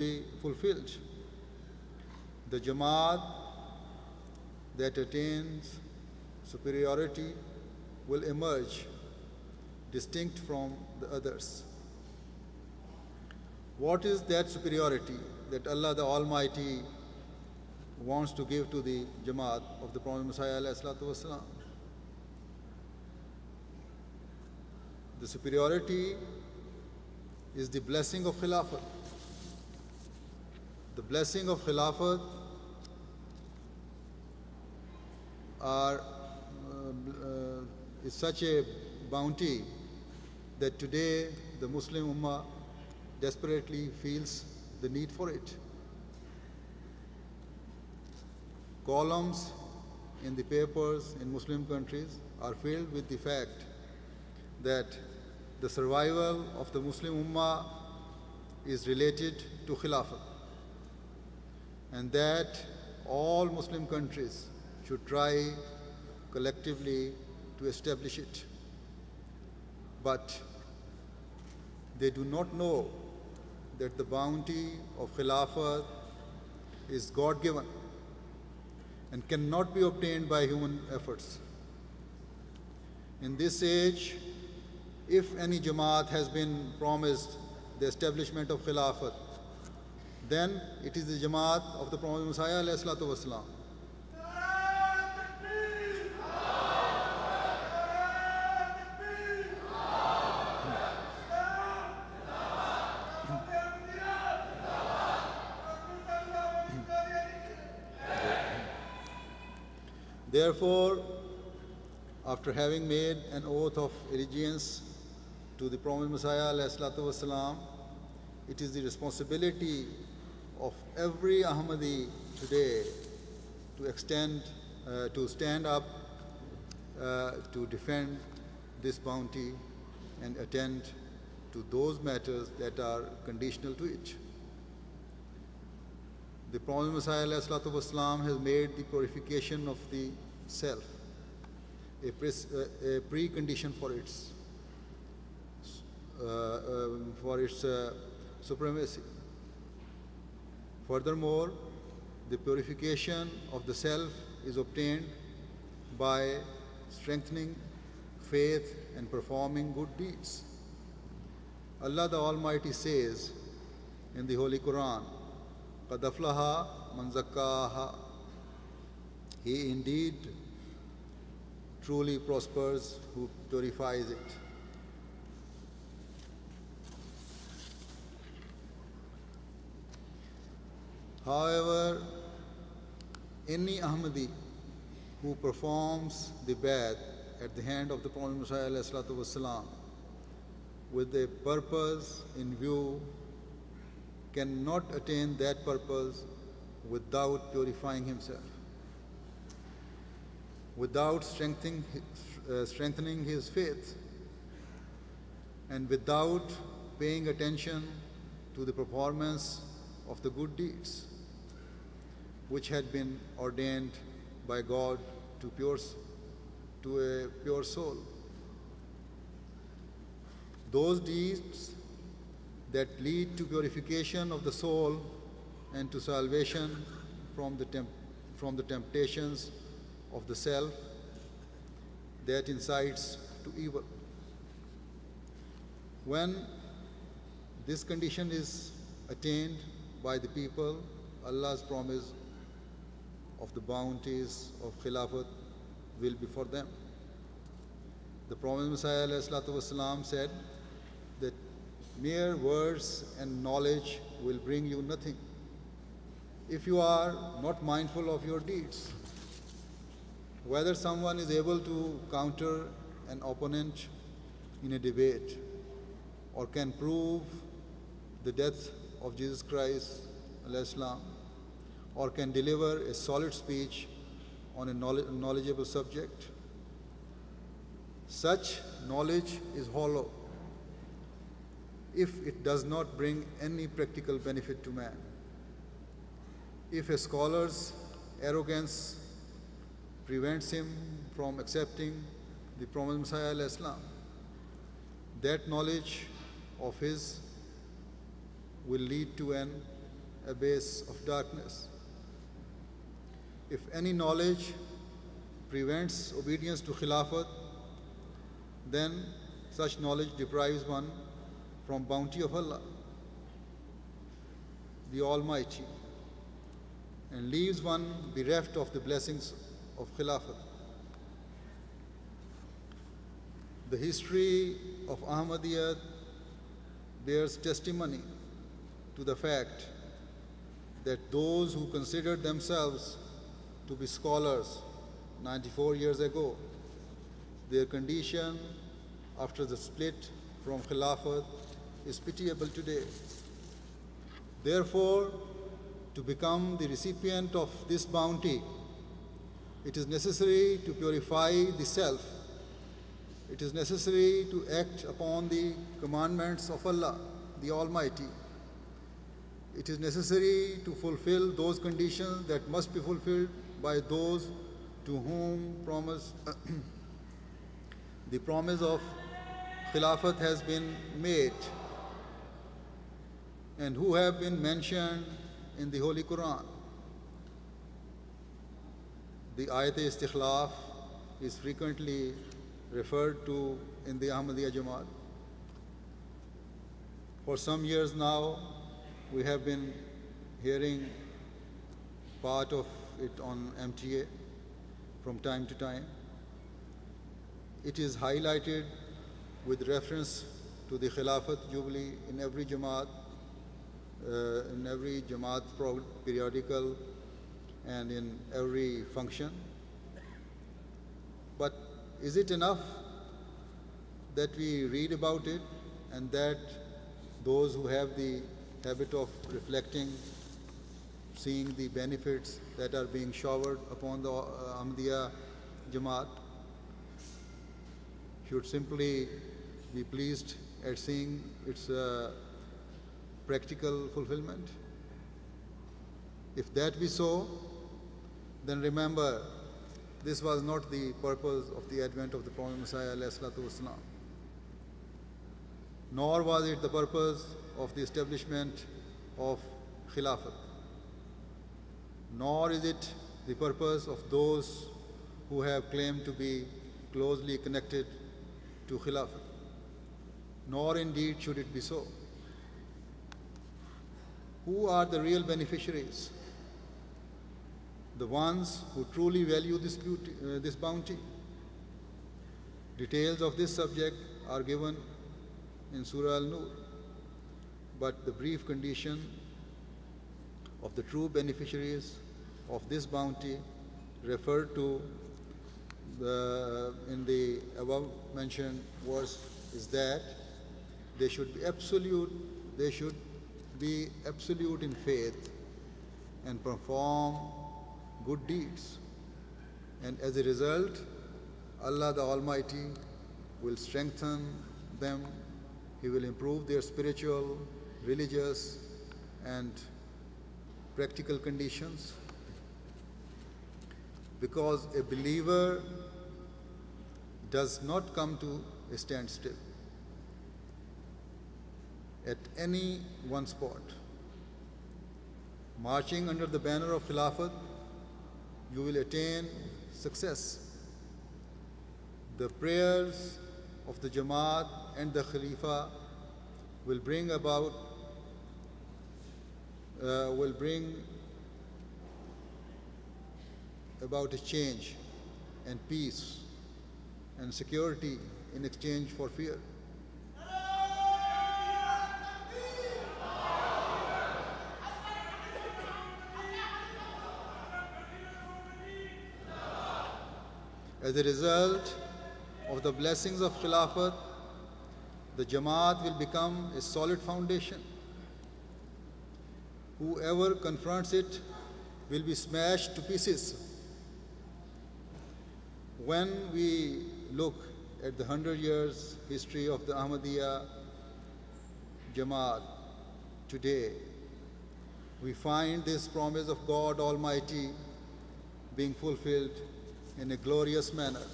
be fulfilled. The Jama'at that attains superiority will emerge distinct from the others. What is that superiority that Allah the Almighty wants to give to the Jama'at of the Prophet Messiah? The superiority is the blessing of Khilafat. The blessing of Khilafat is such a bounty that today the Muslim Ummah desperately feels the need for it. Columns in the papers in Muslim countries are filled with the fact that the survival of the Muslim Ummah is related to Khilafat, and that all Muslim countries should try collectively to establish it. But they do not know that the bounty of Khilafat is God-given and cannot be obtained by human efforts. In this age, if any Jama'at has been promised the establishment of Khilafat, then it is the Jama'at of the Prophet Messiah ﷺ. Therefore, after having made an oath of allegiance to the Prophet Messiah ﷺ, it is the responsibility of every Ahmadi today to stand up to defend this bounty and attend to those matters that are conditional to it. The Prophet Messiah ﷺ has made the purification of the self a precondition for its supremacy. Furthermore, the purification of the self is obtained by strengthening faith and performing good deeds. Allah the Almighty says in the Holy Quran, قَدْ أَفْلَحَ مَنْ زَكَّاهَا. He indeed truly prospers who purifies it. However, any Ahmadi who performs the Bai'at at the hand of the Prophet Messiah ﷺ with a purpose in view cannot attain that purpose without purifying himself, without strengthening his faith, and without paying attention to the performance of the good deeds which had been ordained by God to a pure soul. Those deeds that lead to purification of the soul and to salvation from the temptations of the self that incites to evil. When this condition is attained by the people, Allah's promise of the bounties of Khilafat will be for them. The Prophet Messiah ﷺ said that mere words and knowledge will bring you nothing if you are not mindful of your deeds. Whether someone is able to counter an opponent in a debate or can prove the death of Jesus Christ ﷺ, or can deliver a solid speech on a knowledgeable subject, such knowledge is hollow if it does not bring any practical benefit to man. If a scholar's arrogance prevents him from accepting the Prophet Messiah ﷺ, that knowledge of his will lead to an abyss of darkness. If any knowledge prevents obedience to Khilafat, then such knowledge deprives one from bounty of Allah, the Almighty, and leaves one bereft of the blessings of Khilafat. The history of Ahmadiyya bears testimony to the fact that those who considered themselves to be scholars 94 years ago, their condition after the split from Khilafat is pitiable today. Therefore, to become the recipient of this bounty, it is necessary to purify the self. It is necessary to act upon the commandments of Allah, the Almighty. It is necessary to fulfill those conditions that must be fulfilled by those to whom the promise of Khilafat has been made and who have been mentioned in the Holy Quran. The Ayat-e-Istikhlaf is frequently referred to in the Ahmadiyya Jama'at. For some years now, we have been hearing part of it on MTA from time to time. It is highlighted with reference to the Khilafat Jubilee in every Jama'at, periodical and in every function. But is it enough that we read about it and that those who have the habit of reflecting, seeing the benefits that are being showered upon the Ahmadiyya Jama'at, should simply be pleased at seeing its practical fulfillment? If that be so, then remember, this was not the purpose of the advent of the Prophet Messiah ﷺ, nor was it the purpose of the establishment of Khilafat, nor is it the purpose of those who have claimed to be closely connected to Khilafat, nor indeed should it be so. Who are the real beneficiaries? The ones who truly value this bounty. Details of this subject are given in Surah Al-Nur, but the brief condition of the true beneficiaries of this bounty referred to in the above mentioned verse is that they should be absolute in faith and perform good deeds, and as a result, Allah the Almighty will strengthen them. He will improve their spiritual, religious, and practical conditions, because a believer does not come to a standstill at any one spot. Marching under the banner of Khilafat, you will attain success. The prayers of the Jama'at and the Khalifa will bring about a change and peace and security in exchange for fear. As a result of the blessings of Khilafat, the Jama'at will become a solid foundation. Whoever confronts it will be smashed to pieces. When we look at the 100 years history of the Ahmadiyya Jama'at today, we find this promise of God Almighty being fulfilled in a glorious manner.